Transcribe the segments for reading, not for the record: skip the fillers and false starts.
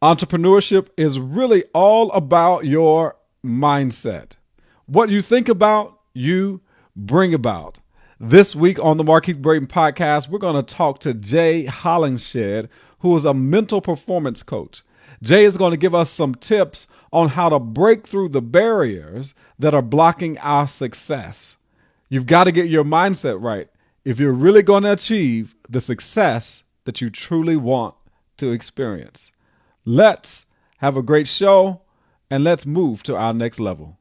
Entrepreneurship is really all about your mindset. What you think about, you bring about. This week on the Marquise Brayton podcast, we're going to talk to Jay Hollingshed, who is a mental performance coach. Jay is going to give us some tips on how to break through the barriers that are blocking our success. You've got to get your mindset right if you're really going to achieve the success that you truly want to experience. Let's have a great show and let's move to our next level.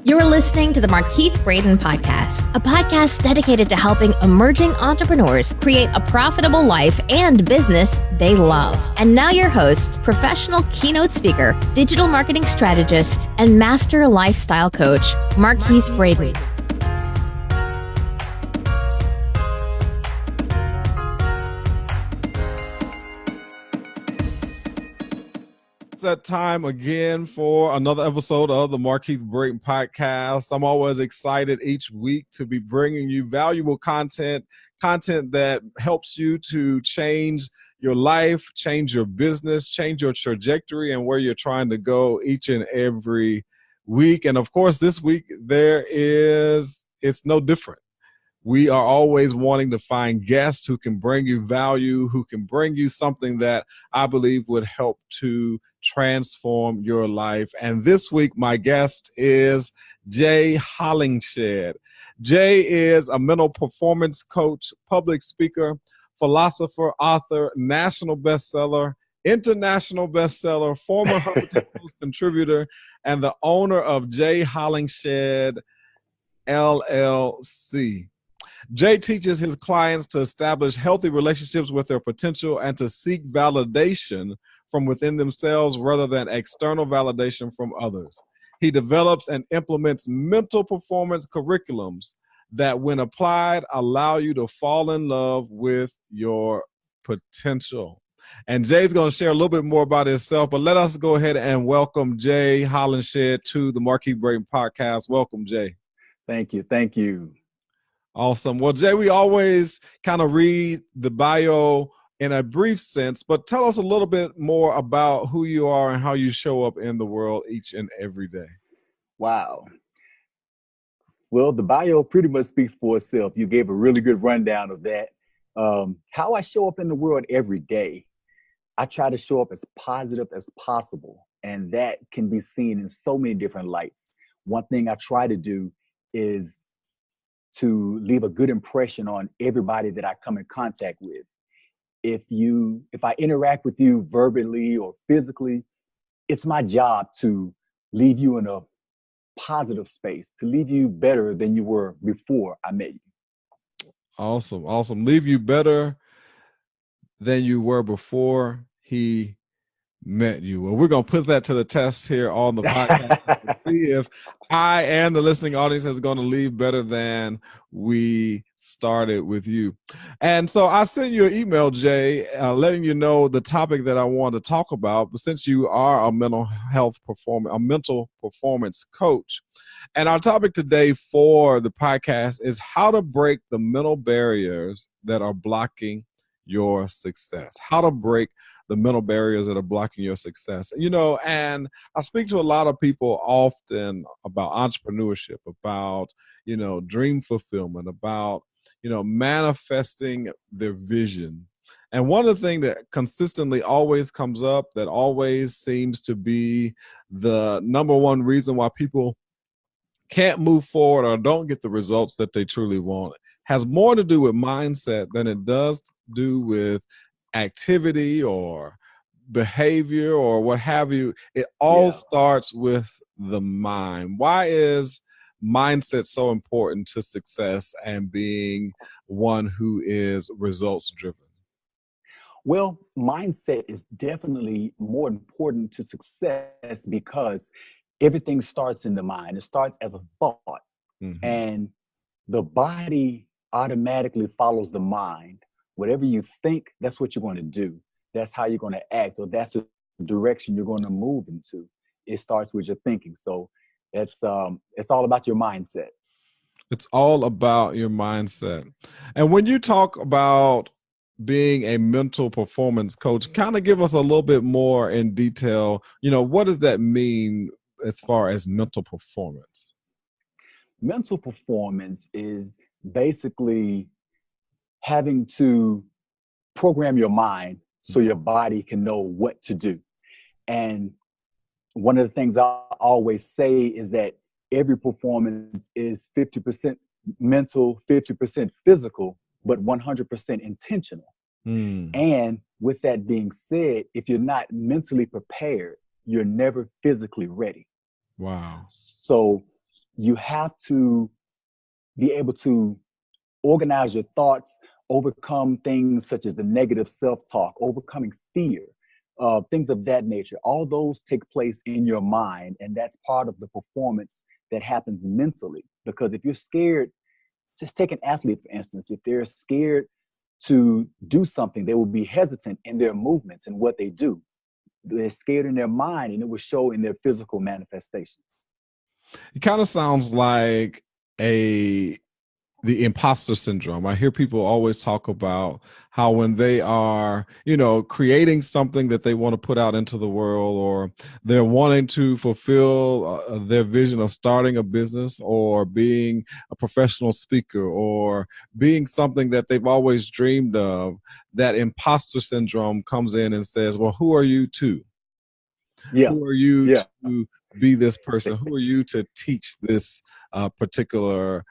You're listening to the Marquise Brayton Podcast, a podcast dedicated to helping emerging entrepreneurs create a profitable life and business they love. And now your host, professional keynote speaker, digital marketing strategist, and master lifestyle coach, Marquise Brayton. That time again for another episode of the Marquise Brayton Podcast. I'm always excited each week to be bringing you valuable content that helps you to change your life, change your business, change your trajectory and where you're trying to go each and every week. And of course, this week it's no different. We are always wanting to find guests who can bring you value, who can bring you something that I believe would help to transform your life. And this week, my guest is Jay Hollingshed. Jay is a mental performance coach, public speaker, philosopher, author, national bestseller, international bestseller, former Huffington Post contributor, and the owner of Jay Hollingshed LLC. Jay teaches his clients to establish healthy relationships with their potential and to seek validation from within themselves rather than external validation from others. He develops and implements mental performance curriculums that, when applied, allow you to fall in love with your potential. And Jay's going to share a little bit more about himself, but let us go ahead and welcome Jay Hollingshed to the Marquise Brayton Podcast. Welcome, Jay. Thank you. Thank you. Awesome. Well, Jay, we always kind of read the bio in a brief sense, but tell us a little bit more about who you are and how you show up in the world each and every day. Wow. Well, the bio pretty much speaks for itself. You gave a really good rundown of that. How I show up in the world every day, I try to show up as positive as possible, and that can be seen in so many different lights. One thing I try to do is to leave a good impression on everybody that I come in contact with. If I interact with you verbally or physically, it's my job to leave you in a positive space, to leave you better than you were before I met you. Awesome. Awesome. Leave you better than you were before he met you. Well, we're going to put that to the test here on the podcast to see if I and the listening audience is going to leave better than we started with you. And so I sent you an email, Jay, letting you know the topic that I want to talk about, but since you are a mental performance coach. And our topic today for the podcast is how to break the mental barriers that are blocking your success. How to break the mental barriers that are blocking your success. And I speak to a lot of people often about entrepreneurship, about, dream fulfillment, about, manifesting their vision. And one of the things that consistently always comes up, that always seems to be the number one reason why people can't move forward or don't get the results that they truly want, has more to do with mindset than it does do with activity or behavior or what have you. It all starts with the mind. Why is mindset so important to success and being one who is results driven? Well, mindset is definitely more important to success because everything starts in the mind. It starts as a thought, and the body automatically follows the mind. Whatever you think, that's what you're going to do. That's how you're going to act, or that's the direction you're going to move into. It starts with your thinking. So it's all about your mindset. It's all about your mindset. And when you talk about being a mental performance coach, kind of give us a little bit more in detail. What does that mean as far as mental performance? Mental performance is basically having to program your mind so your body can know what to do. And one of the things I always say is that every performance is 50% mental, 50% physical, but 100% intentional. And with that being said, if you're not mentally prepared, you're never physically ready. Wow. So you have to be able to organize your thoughts, overcome things such as the negative self-talk, overcoming fear, things of that nature. All those take place in your mind, and that's part of the performance that happens mentally. Because if you're scared, just take an athlete, for instance, if they're scared to do something, they will be hesitant in their movements and what they do. They're scared in their mind, and it will show in their physical manifestations. It kind of sounds like the imposter syndrome. I hear people always talk about how when they are, creating something that they want to put out into the world, or they're wanting to fulfill their vision of starting a business or being a professional speaker or being something that they've always dreamed of, that imposter syndrome comes in and says, well, who are you to? Yeah. Who are you Yeah. to be this person? Who are you to teach this particular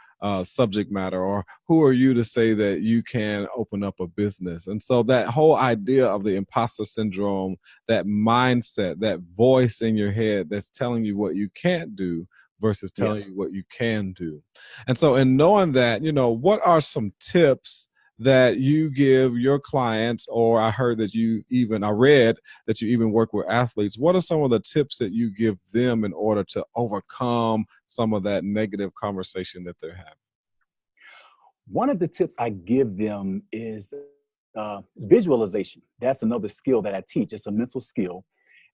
subject matter? Or who are you to say that you can open up a business? And so that whole idea of the imposter syndrome, that mindset, that voice in your head that's telling you what you can't do versus telling you what you can do. And so in knowing that, what are some tips that you give your clients, or I read that you even work with athletes? What are some of the tips that you give them in order to overcome some of that negative conversation that they're having? One of the tips I give them is visualization. That's another skill that I teach. It's a mental skill,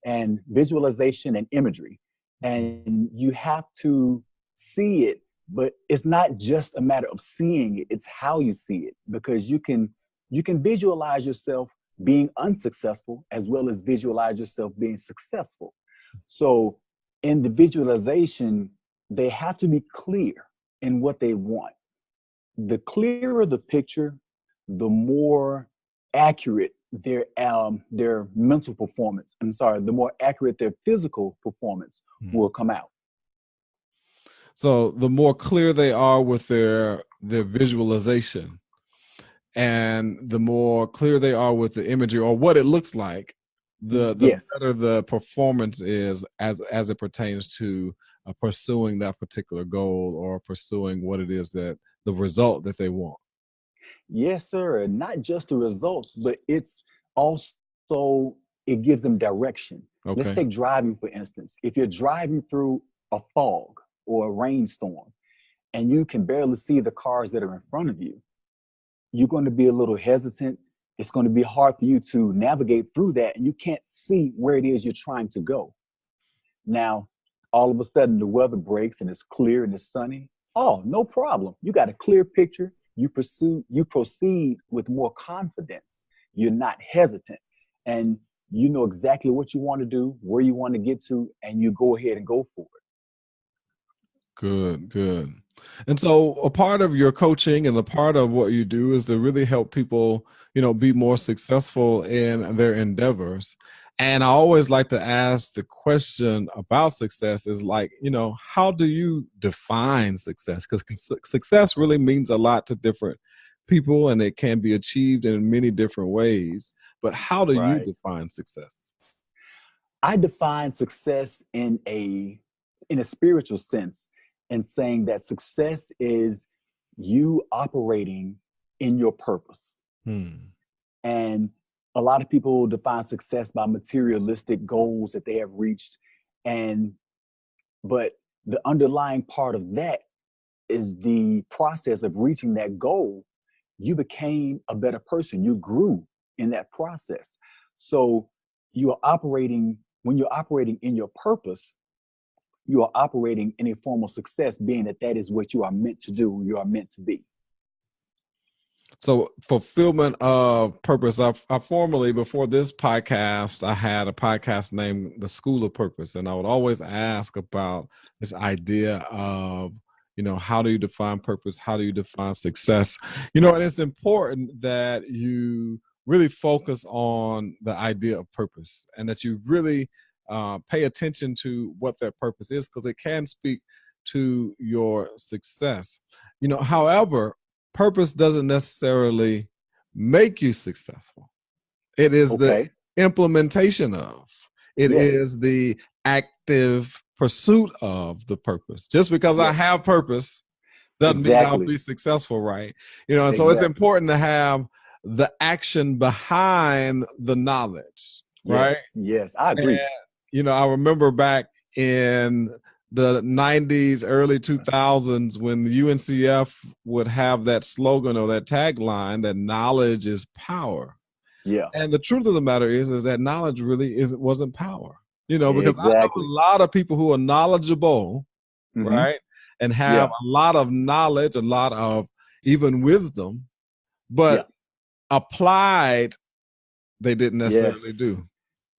and visualization and imagery. And you have to see it, but it's not just a matter of seeing it, it's how you see it, because you can visualize yourself being unsuccessful as well as visualize yourself being successful. So in the visualization, they have to be clear in what they want. The clearer the picture, the more accurate their mental performance. The more accurate their physical performance will come out. So the more clear they are with their visualization, and the more clear they are with the imagery or what it looks like, the better the performance is as it pertains to pursuing that particular goal or pursuing what it is that the result that they want. Yes, sir. And not just the results, but it's also, it gives them direction. Okay. Let's take driving, for instance. If you're driving through a fog or a rainstorm and you can barely see the cars that are in front of you, you're going to be a little hesitant. It's going to be hard for you to navigate through that, and you can't see where it is you're trying to go. Now, all of a sudden, the weather breaks and it's clear and it's sunny. Oh, no problem. You got a clear picture. You proceed with more confidence. You're not hesitant, and you know exactly what you want to do, where you want to get to, and you go ahead and go for it. Good. And so a part of your coaching and a part of what you do is to really help people, be more successful in their endeavors. And I always like to ask the question about success is like, how do you define success? Because success really means a lot to different people and it can be achieved in many different ways. But how do you define success? I define success in a spiritual sense, and saying that success is you operating in your purpose. And a lot of people define success by materialistic goals that they have reached. But the underlying part of that is the process of reaching that goal. You became a better person. You grew in that process. So when you're operating in your purpose, you are operating in a form of success, being that is what you are meant to do, you are meant to be. So fulfillment of purpose. I formerly, before this podcast, I had a podcast named The School of Purpose. And I would always ask about this idea of, how do you define purpose? How do you define success? And it's important that you really focus on the idea of purpose and that you really pay attention to what that purpose is, because it can speak to your success. However, purpose doesn't necessarily make you successful. It is the implementation of. It is the active pursuit of the purpose. Just because I have purpose doesn't mean I'll be successful, right? And so it's important to have the action behind the knowledge, right? Yes, I agree. And, I remember back in the 90s, early 2000s, when the UNCF would have that slogan or that tagline that knowledge is power. Yeah. And the truth of the matter is that knowledge really wasn't power, because I know a lot of people who are knowledgeable, right? And have a lot of knowledge, a lot of even wisdom, but applied, they didn't necessarily do.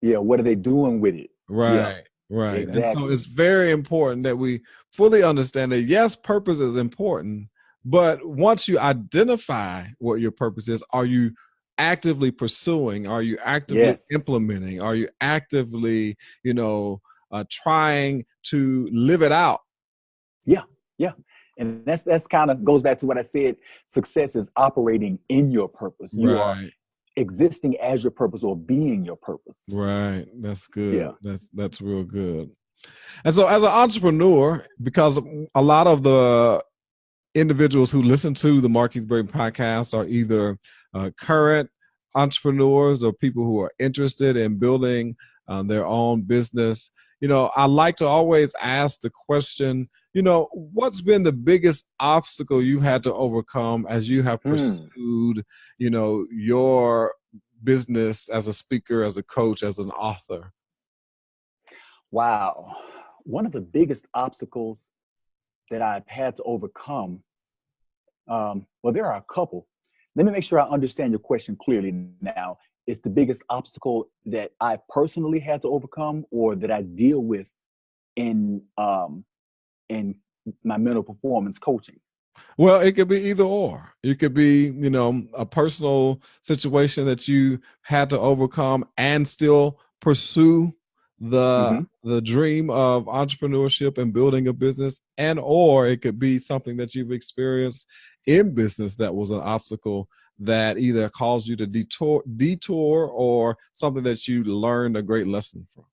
Yeah. What are they doing with it? Right. Yeah. Right. Exactly. And so it's very important that we fully understand that, yes, purpose is important, but once you identify what your purpose is, are you actively pursuing? Are you actively implementing? Are you actively, trying to live it out? Yeah. Yeah. And that's kind of goes back to what I said. Success is operating in your purpose. You are existing as your purpose or being your purpose. Right. That's good. Yeah. That's real good. And so as an entrepreneur, because a lot of the individuals who listen to the Mark Keith Braden podcast are either current entrepreneurs or people who are interested in building their own business, I like to always ask the question, what's been the biggest obstacle you had to overcome as you have pursued, your business as a speaker, as a coach, as an author? Wow. One of the biggest obstacles that I've had to overcome, well, there are a couple. Let me make sure I understand your question clearly now. Is the biggest obstacle that I personally had to overcome or that I deal with in my mental performance coaching? Well, it could be either or. It could be, a personal situation that you had to overcome and still pursue the dream of entrepreneurship and building a business, and or it could be something that you've experienced in business that was an obstacle that either caused you to detour or something that you learned a great lesson from.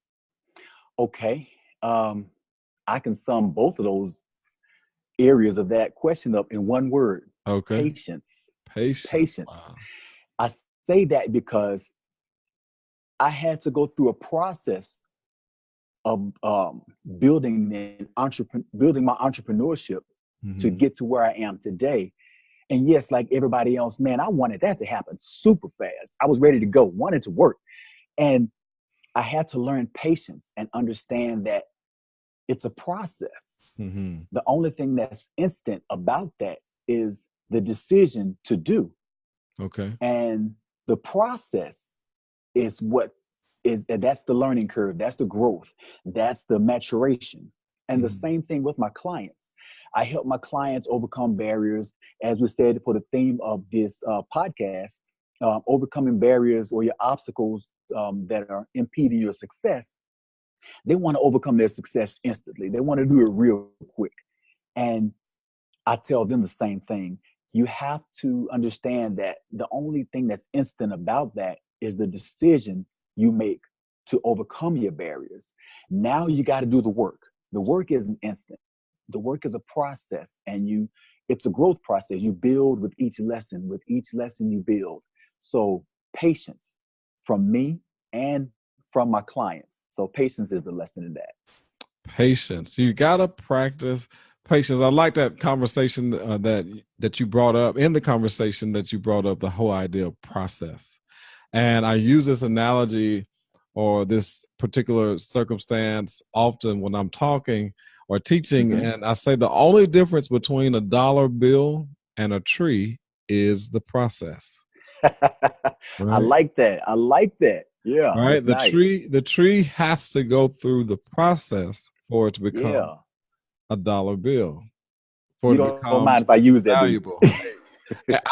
Okay. I can sum both of those areas of that question up in one word. Okay. Patience. Wow. I say that because I had to go through a process of building my entrepreneurship to get to where I am today. And yes, like everybody else, man, I wanted that to happen super fast. I was ready to go, wanted to work. And I had to learn patience and understand that it's a process. The only thing that's instant about that is the decision to do. Okay. And the process is that's the learning curve. That's the growth. That's the maturation. And the same thing with my clients. I help my clients overcome barriers, as we said, for the theme of this podcast, overcoming barriers or your obstacles that are impeding your success. They want to overcome their success instantly. They want to do it real quick. And I tell them the same thing. You have to understand that the only thing that's instant about that is the decision you make to overcome your barriers. Now you got to do the work. The work isn't instant. The work is a process, and it's a growth process. You build with each lesson. With each lesson you build. So patience from me and from my clients. So patience is the lesson in that. Patience. You got to practice patience. I like that conversation that you brought up. In the conversation that you brought up, the whole idea of process. And I use this analogy or this particular circumstance often when I'm talking or teaching. And I say the only difference between a dollar bill and a tree is the process. I like that. I like that. Yeah, Right. that's nice. The tree has to go through the process for it to become Yeah. a dollar bill, for You it to don't become mind if I use that, do you? valuable.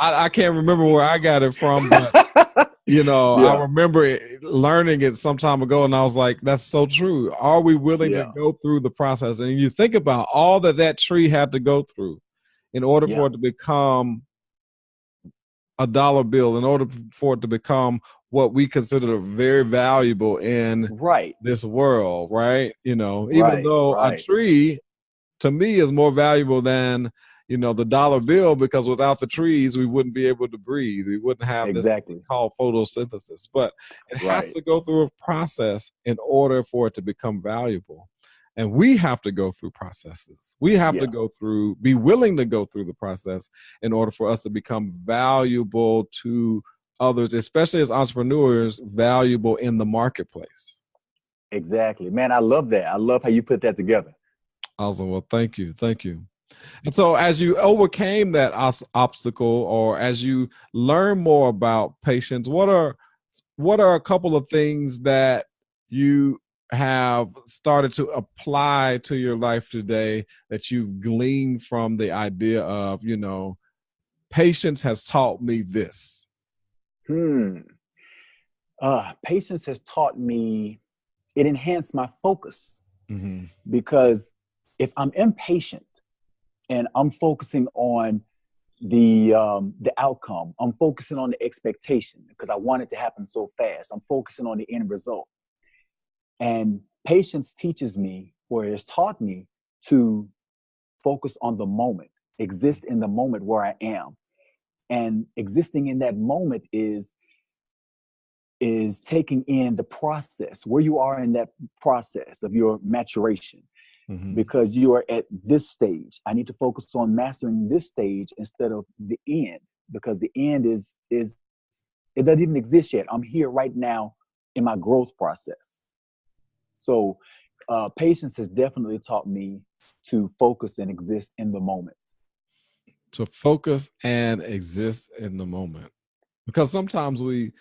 I can't remember where I got it from, but I Yeah. remember learning it some time ago, and I was like, that's so true. Are we willing to Yeah. go through the process? And you think about all that tree had to go through in order Yeah. for it to become a dollar bill, in order for it to become what we consider very valuable in Right. this world, right? Even Right. though a Right. tree to me is more valuable than the dollar bill, because without the trees we wouldn't be able to breathe, we wouldn't have this thing Exactly. called photosynthesis. But it has Right. to go through a process in order for it to become valuable, and we have to go through processes. We have to Yeah. be willing to go through the process in order for us to become valuable to others, especially as entrepreneurs, valuable in the marketplace. Exactly. Man, I love that. I love how you put that together. Awesome. Well, thank you. And so as you overcame that obstacle, or as you learn more about patience, what are a couple of things that you have started to apply to your life today that you've gleaned from the idea of, patience has taught me this? Patience has taught me, it enhanced my focus, Mm-hmm. because if I'm impatient and I'm focusing on the outcome, I'm focusing on the expectation because I want it to happen so fast. I'm focusing on the end result. And patience teaches me, or has taught me, to focus on the moment, exist in the moment where I am. And existing in that moment is taking in the process, where you are in that process of your maturation. Mm-hmm. Because you are at this stage, I need to focus on mastering this stage instead of the end, because the end is it doesn't even exist yet. I'm here right now in my growth process. So patience has definitely taught me to focus and exist in the moment. To focus and exist in the moment, because sometimes we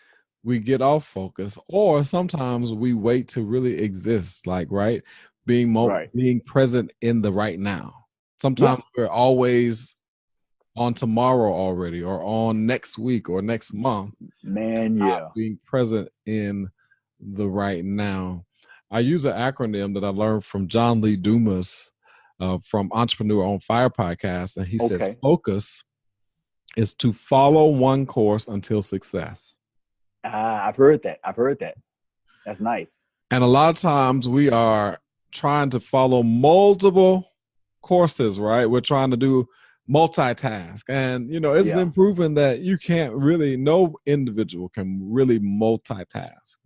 get off focus, or sometimes we wait to really exist, like, right, Right. being present in the right now. Sometimes Yeah. we're always on tomorrow already, or on next week or next month, Man, not yeah. being present in the right now. I use an acronym that I learned from John Lee Dumas from Entrepreneur on Fire podcast, and he says Okay. focus is to follow one course until success. I've heard that. That's nice. And a lot of times we are trying to follow multiple courses, right? We're trying to do multitask. And, it's been proven that you can't really, no individual can really multitask.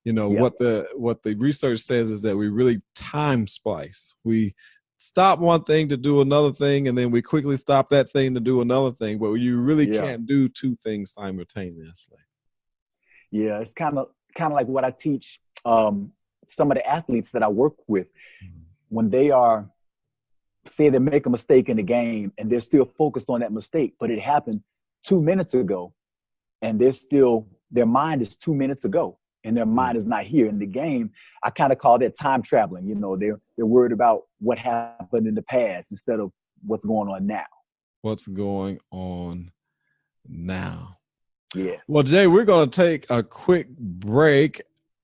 What the research says is that we really time splice. We stop one thing to do another thing, and then we quickly stop that thing to do another thing. But you really can't do two things simultaneously. Yeah, it's kind of like what I teach some of the athletes that I work with. When they say they make a mistake in the game and they're still focused on that mistake, but it happened 2 minutes ago, and their mind is 2 minutes ago, and their mind is not here in the game. I kind of call that time traveling. They're worried about what happened in the past instead of what's going on now. What's going on now? Yes. Well, Jay, we're going to take a quick break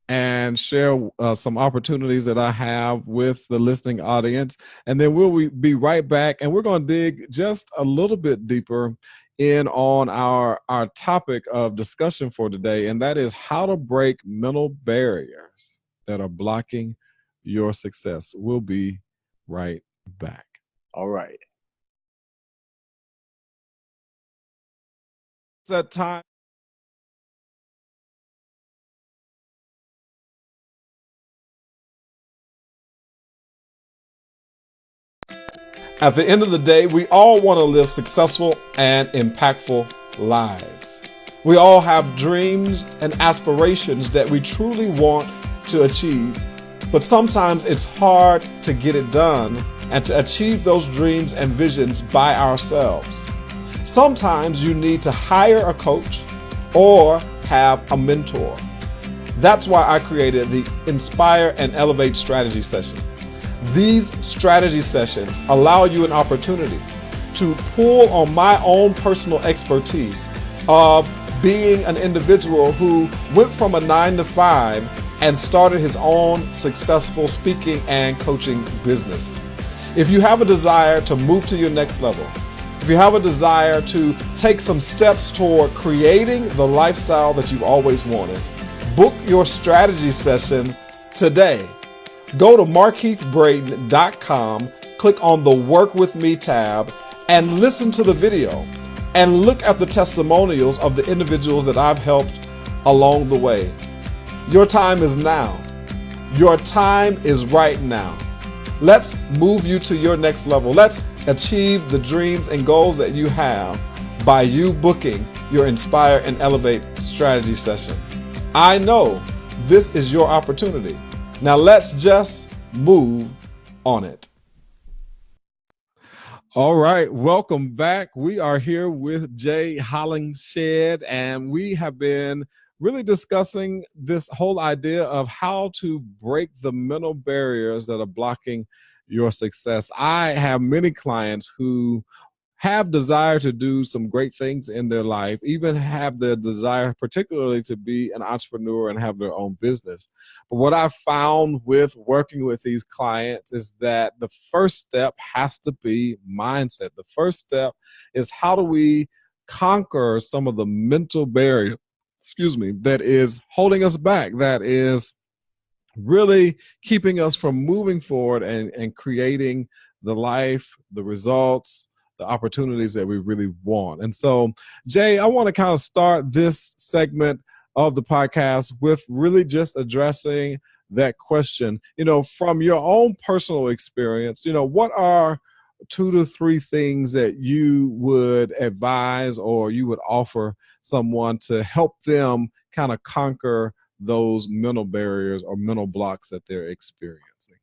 and share some opportunities that I have with the listening audience. And then we'll be right back, and we're going to dig just a little bit deeper in on our topic of discussion for today, and that is how to break mental barriers that are blocking your success. We'll be right back. All right. It's that time. At the end of the day, we all want to live successful and impactful lives. We all have dreams and aspirations that we truly want to achieve, but sometimes it's hard to get it done and to achieve those dreams and visions by ourselves. Sometimes you need to hire a coach or have a mentor. That's why I created the Inspire and Elevate Strategy Session. These strategy sessions allow you an opportunity to pull on my own personal expertise of being an individual who went from a 9-to-5 and started his own successful speaking and coaching business. If you have a desire to move to your next level, if you have a desire to take some steps toward creating the lifestyle that you've always wanted, book your strategy session today. Go to markeithbraden.com, click on the Work With Me tab, and listen to the video and look at the testimonials of the individuals that I've helped along the way. Your time is now. Your time is right now. Let's move you to your next level. Let's achieve the dreams and goals that you have by you booking your Inspire and Elevate strategy session. I know this is your opportunity. Now let's just move on it. All right, welcome back. We are here with Jay Hollingshed, and we have been really discussing this whole idea of how to break the mental barriers that are blocking your success. I have many clients who have desire to do some great things in their life, even have the desire particularly to be an entrepreneur and have their own business. But what I've found with working with these clients is that the first step has to be mindset. The first step is, how do we conquer some of the mental barrier, that is holding us back, that is really keeping us from moving forward and creating the life, the results, the opportunities that we really want. And so, Jay, I want to kind of start this segment of the podcast with really just addressing that question. From your own personal experience, what are 2 to 3 things that you would advise or you would offer someone to help them kind of conquer those mental barriers or mental blocks that they're experiencing?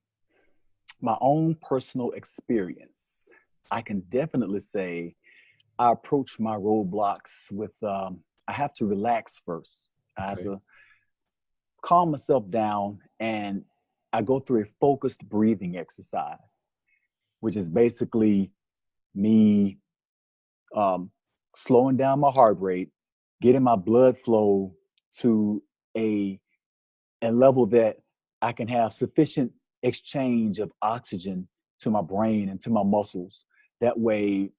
My own personal experience, I can definitely say I approach my roadblocks with, I have to relax first. I have to calm myself down, and I go through a focused breathing exercise, which is basically me slowing down my heart rate, getting my blood flow to a level that I can have sufficient exchange of oxygen to my brain and to my muscles. That way,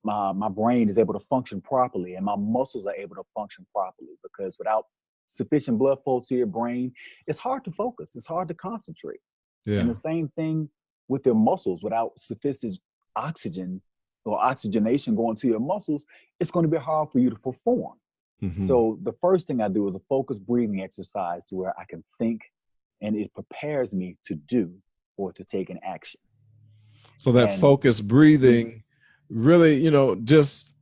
my brain is able to function properly and my muscles are able to function properly, because without sufficient blood flow to your brain, it's hard to focus. It's hard to concentrate. Yeah. And the same thing with your muscles. Without sufficient oxygen or oxygenation going to your muscles, it's going to be hard for you to perform. Mm-hmm. So the first thing I do is a focused breathing exercise to where I can think, and it prepares me to do or to take an action. So that focused breathing really, just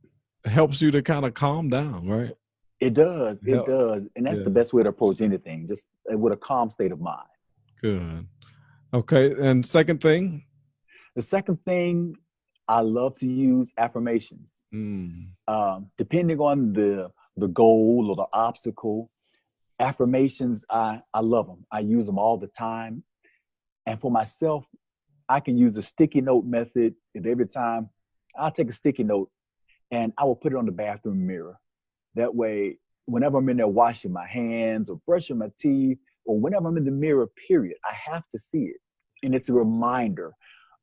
helps you to kind of calm down, right? It does. It does. And that's the best way to approach anything, just with a calm state of mind. Good. Okay. And second thing? The second thing, I love to use affirmations. Depending on the goal or the obstacle, affirmations, I love them. I use them all the time. And for myself, I can use a sticky note method. And every time I'll take a sticky note and I will put it on the bathroom mirror. That way, whenever I'm in there washing my hands or brushing my teeth, or whenever I'm in the mirror, period, I have to see it. And it's a reminder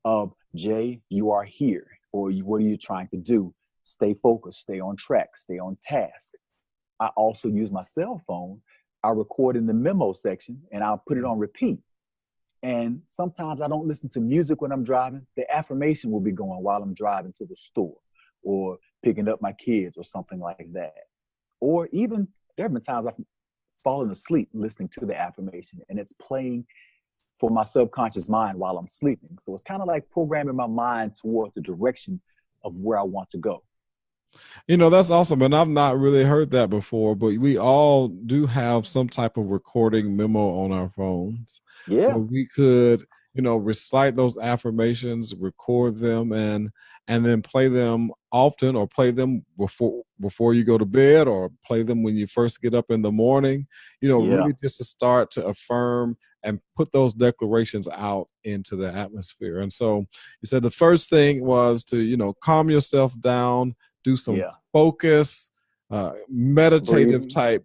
of, Jay, you are here, or what are you trying to do? Stay focused, stay on track, stay on task. I also use my cell phone. I record in the memo section and I'll put it on repeat. And sometimes I don't listen to music when I'm driving. The affirmation will be going while I'm driving to the store or picking up my kids or something like that. Or even there have been times I've fallen asleep listening to the affirmation, and it's playing for my subconscious mind while I'm sleeping. So it's kind of like programming my mind toward the direction of where I want to go. That's awesome. And I've not really heard that before, but we all do have some type of recording memo on our phones. Yeah. We could recite those affirmations, record them, and then play them often, or play them before you go to bed, or play them when you first get up in the morning, really just to start to affirm and put those declarations out into the atmosphere. And so you said the first thing was to, calm yourself down, do some focus, meditative type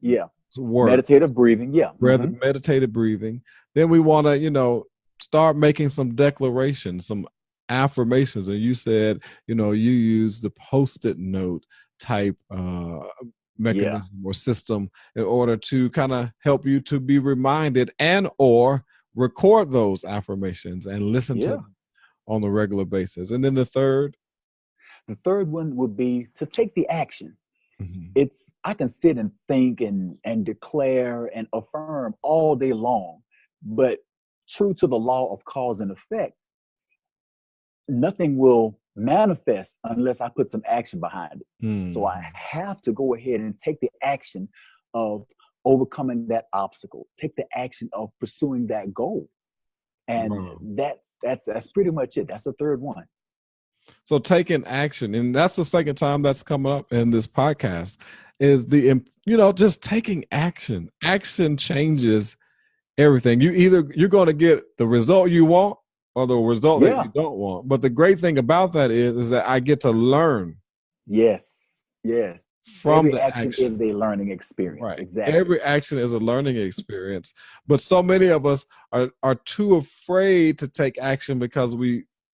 work. Meditative breathing. Yeah. Rather meditative breathing. Then we want to, start making some declarations, some affirmations. And you said, you use the Post-it note type mechanism or system in order to kind of help you to be reminded and or record those affirmations and listen to them on a regular basis. And then the third one would be to take the action. I can sit and think and declare and affirm all day long, but true to the law of cause and effect, nothing will manifest unless I put some action behind it. So I have to go ahead and take the action of overcoming that obstacle, take the action of pursuing that goal. And that's pretty much it. That's the third one. So taking action, and that's the second time that's coming up in this podcast, is just taking action. Action changes everything. You're going to get the result you want or the result that you don't want. But the great thing about that is that I get to learn. Yes. From every the action is a learning experience. Right. Exactly. Every action is a learning experience. But so many of us are too afraid to take action because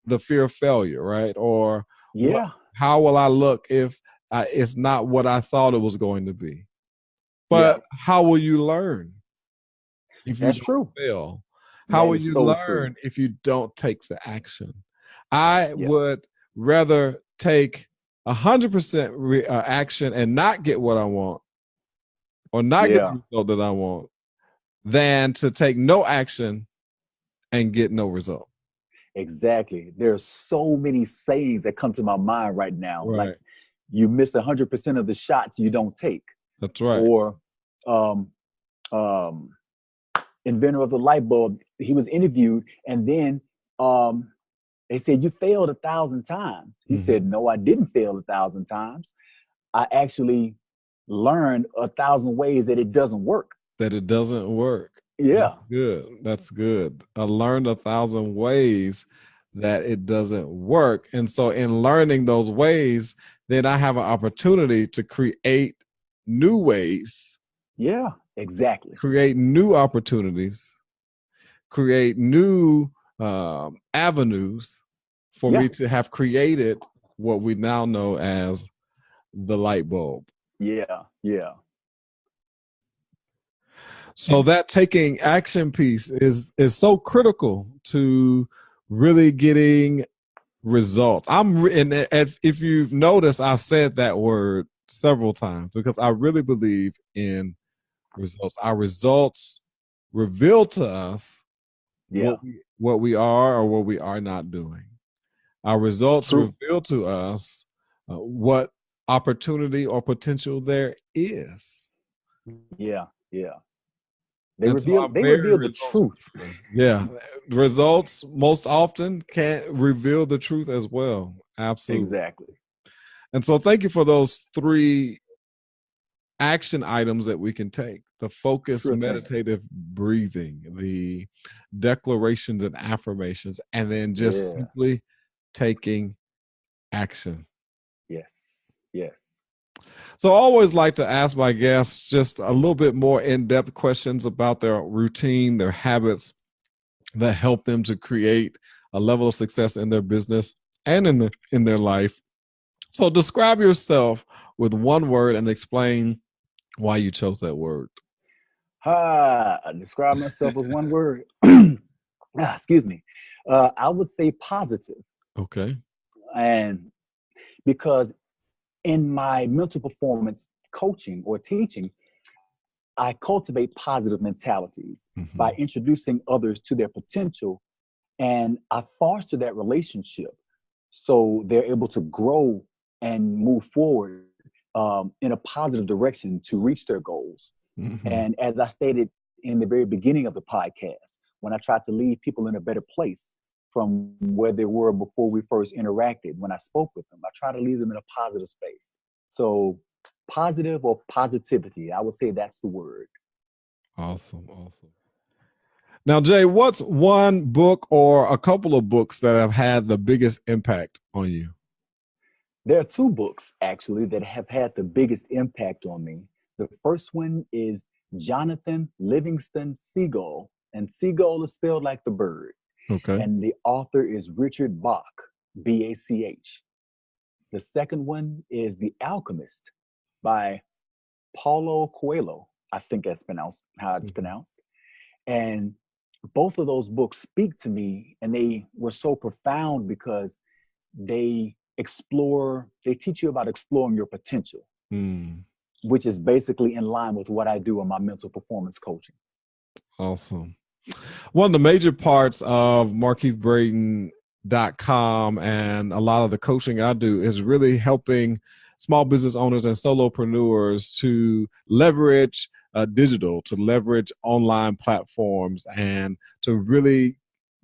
the fear of failure, right? Or how will I look if it's not what I thought it was going to be? But how will you learn if you don't fail? How will you learn if you don't take the action? I would rather take 100% action and not get what I want, or not get the result that I want, than to take no action and get no result. Exactly. There's so many sayings that come to my mind right now. Like, you miss 100% of the shots you don't take. That's right. Or inventor of the light bulb, he was interviewed, and then they said, "You failed 1,000 times." He said, "No, I didn't fail 1,000 times. I actually learned 1,000 ways that it doesn't work." That it doesn't work. Yeah. That's good. I learned 1,000 ways that it doesn't work. And so in learning those ways, then I have an opportunity to create new ways. Yeah, exactly. Create new opportunities, create new avenues for me to have created what we now know as the light bulb. Yeah. So that taking action piece is so critical to really getting results. And if you've noticed, I've said that word several times because I really believe in results. Our results reveal to us what we are or what we are not doing. Our results reveal to us what opportunity or potential there is. Yeah. They reveal the truth. Yeah. Results most often can't reveal the truth as well. Absolutely. Exactly. And so thank you for those 3 action items that we can take: the focus, meditative breathing, the declarations and affirmations, and then just simply taking action. Yes. So I always like to ask my guests just a little bit more in-depth questions about their routine, their habits that help them to create a level of success in their business and in their life. So describe yourself with one word and explain why you chose that word. I describe myself with one word. Excuse me. I would say positive. Okay. And because in my mental performance coaching or teaching, I cultivate positive mentalities by introducing others to their potential, and I foster that relationship so they're able to grow and move forward in a positive direction to reach their goals. And as I stated in the very beginning of the podcast, when I try to leave people in a better place from where they were before we first interacted, when I spoke with them. I try to leave them in a positive space. So positive or positivity, I would say that's the word. Awesome. Awesome. Now, Jay, what's one book or a couple of books that have had the biggest impact on you? There are two books, actually, that have had the biggest impact on me. The first one is Jonathan Livingston Seagull, and Seagull is spelled like the bird. Okay. And the author is Richard Bach, B-A-C-H. The second one is The Alchemist by Paulo Coelho. I think that's how it's pronounced. And both of those books speak to me, and they were so profound because they teach you about exploring your potential, which is basically in line with what I do in my mental performance coaching. Awesome. One of the major parts of MarkeithBrayton.com and a lot of the coaching I do is really helping small business owners and solopreneurs to leverage digital, to leverage online platforms, and to really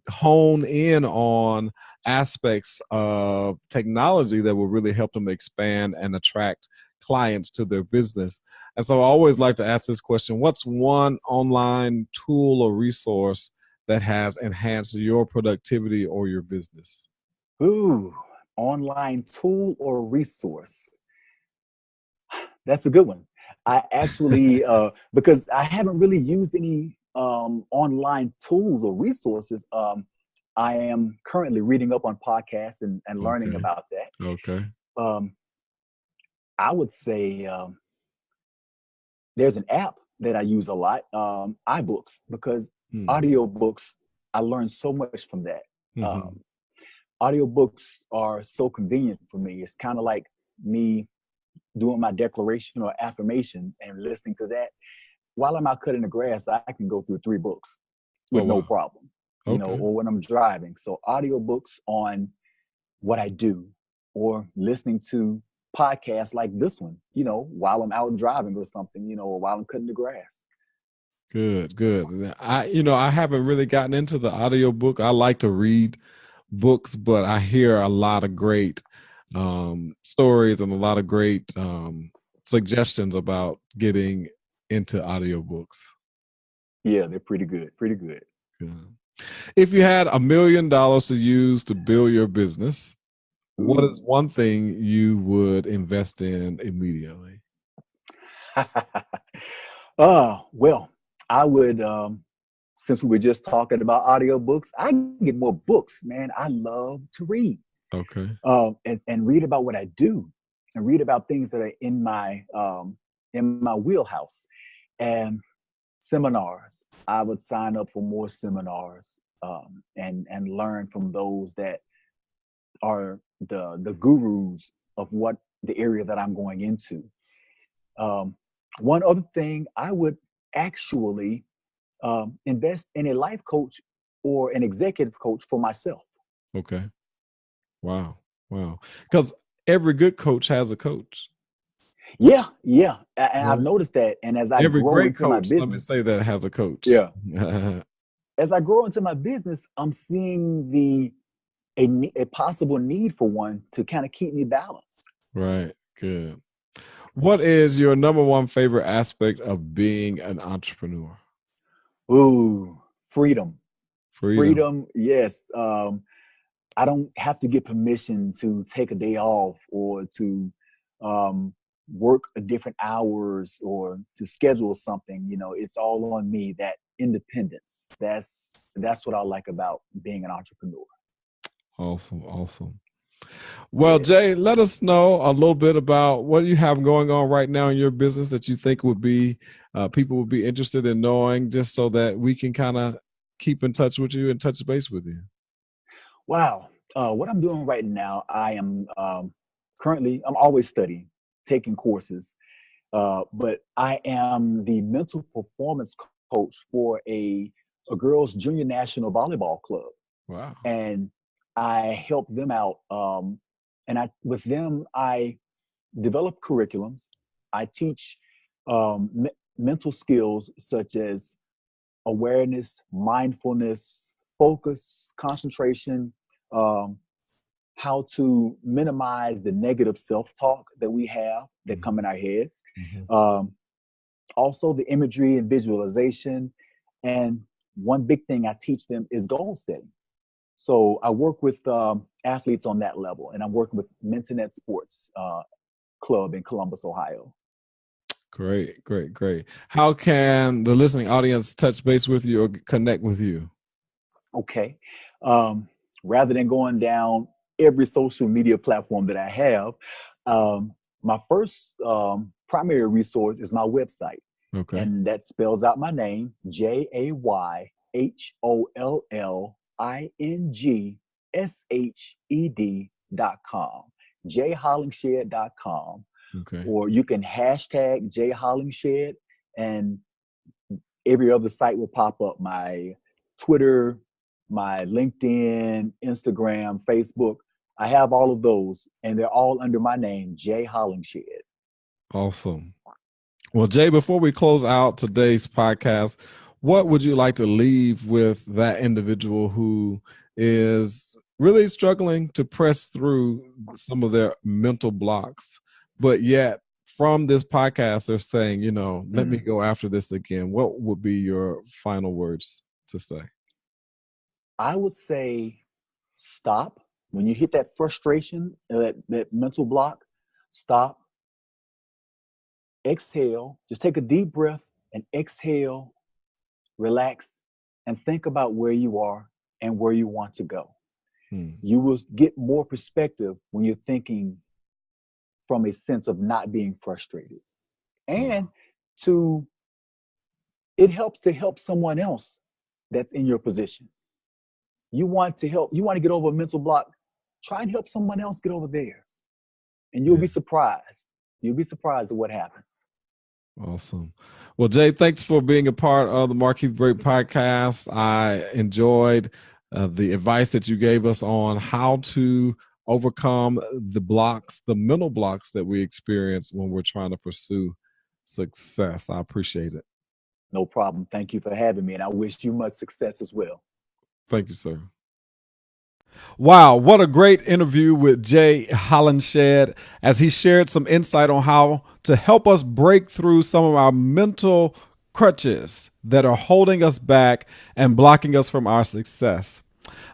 hone in on aspects of technology that will really help them expand and attract clients to their business. And so I always like to ask this question: what's one online tool or resource that has enhanced your productivity or your business? Ooh, online tool or resource. That's a good one. I actually, because I haven't really used any online tools or resources. I am currently reading up on podcasts and learning about that. Okay. I would say there's an app that I use a lot, iBooks, because audiobooks, I learned so much from that. Audiobooks are so convenient for me. It's kind of like me doing my declaration or affirmation and listening to that. While I'm out cutting the grass, I can go through 3 books with no problem, you know, or when I'm driving. So audiobooks on what I do, or listening to podcasts like this one, you know, while I'm out driving or something, you know, or while I'm cutting the grass. Good. I haven't really gotten into the audiobook. I like to read books, but I hear a lot of great stories and a lot of great suggestions about getting into audiobooks. Yeah, they're pretty good. Good. If you had $1 million to use to build your business, what is one thing you would invest in immediately? Well, I would, since we were just talking about audiobooks, I can get more books, man. I love to read. Okay. And read about what I do, and read about things that are in my wheelhouse. And seminars, I would sign up for more seminars, and learn from those that are the gurus of what the area that I'm going into. One other thing, I would actually invest in a life coach or an executive coach for myself. Okay. Wow. Because every good coach has a coach. Yeah. And I've noticed that. And as I Every grow great into my coach, business, let me say that, has a coach. Yeah. As I grow into my business, I'm seeing a possible need for one to kind of keep me balanced. Right. Good. What is your number one favorite aspect of being an entrepreneur? Ooh, freedom. Yes. I don't have to get permission to take a day off, or to work a different hours, or to schedule something. You know, it's all on me. That independence. That's what I like about being an entrepreneur. Awesome. Well, Jay, let us know a little bit about what you have going on right now in your business that you think would be people would be interested in knowing, just so that we can kind of keep in touch with you and touch base with you. Wow. What I'm doing right now, I am I'm always studying, taking courses, but I am the mental performance coach for a girls' junior national volleyball club. Wow. And I help them out. With them, I develop curriculums. I teach mental skills such as awareness, mindfulness, focus, concentration, how to minimize the negative self-talk that we have that come in our heads. Also the imagery and visualization. And one big thing I teach them is goal setting. So I work with athletes on that level, and I'm working with Mentonet Sports Club in Columbus, Ohio. Great. How can the listening audience touch base with you or connect with you? Okay. Rather than going down every social media platform that I have, my first primary resource is my website. Okay. And that spells out my name, jayHOLLINGSHED.com, jayHOLLINGSHED.com. Okay. Or you can hashtag jayHOLLINGSHED, and every other site will pop up. My Twitter, my LinkedIn, Instagram, Facebook. I have all of those, and they're all under my name, Jay Hollingshed. Awesome. Well, Jay, before we close out today's podcast, what would you like to leave with that individual who is really struggling to press through some of their mental blocks, but yet from this podcast, they're saying, let me go after this again? What would be your final words to say? I would say stop. When you hit that frustration, that mental block, stop. Exhale. Just take a deep breath and exhale, relax, and think about where you are and where you want to go. You will get more perspective when you're thinking from a sense of not being frustrated. And it helps to help someone else that's in your position. You want to get over a mental block, try and help someone else get over theirs. And you'll be surprised. You'll be surprised at what happens. Awesome. Well, Jay, thanks for being a part of the Markeith Braden podcast. I enjoyed the advice that you gave us on how to overcome the blocks, the mental blocks that we experience when we're trying to pursue success. I appreciate it. No problem. Thank you for having me, and I wish you much success as well. Thank you, sir. Wow, what a great interview with Jay Hollingshed as he shared some insight on how to help us break through some of our mental crutches that are holding us back and blocking us from our success.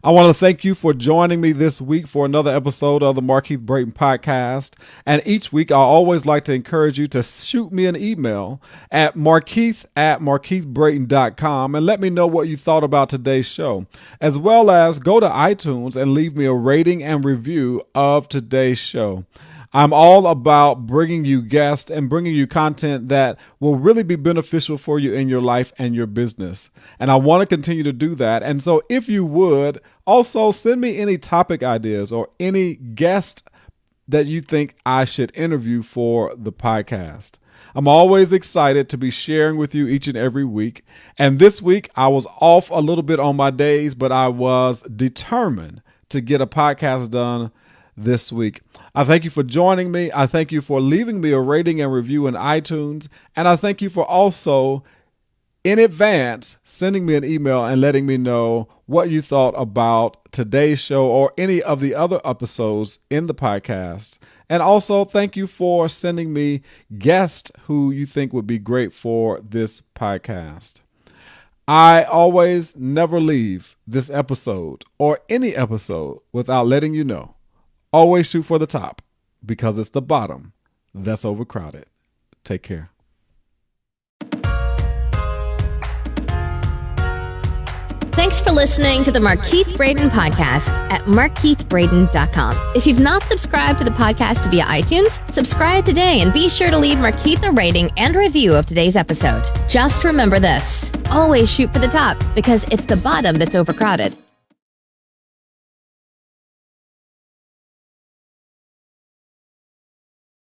I want to thank you for joining me this week for another episode of the Markeith Braden podcast. And each week, I always like to encourage you to shoot me an email at markeith@markeithbraden.com and let me know what you thought about today's show, as well as go to iTunes and leave me a rating and review of today's show. I'm all about bringing you guests and bringing you content that will really be beneficial for you in your life and your business. And I want to continue to do that. And so if you would, also send me any topic ideas or any guest that you think I should interview for the podcast. I'm always excited to be sharing with you each and every week. And this week I was off a little bit on my days, but I was determined to get a podcast done this week. I thank you for joining me. I thank you for leaving me a rating and review in iTunes. And I thank you for also, in advance, sending me an email and letting me know what you thought about today's show or any of the other episodes in the podcast. And also, thank you for sending me guests who you think would be great for this podcast. I always never leave this episode or any episode without letting you know. Always shoot for the top, because it's the bottom that's overcrowded. Take care. Thanks for listening to the Markeith Braden podcast at markeithbraden.com. If you've not subscribed to the podcast via iTunes, subscribe today and be sure to leave Markeith a rating and review of today's episode. Just remember this: always shoot for the top, because it's the bottom that's overcrowded.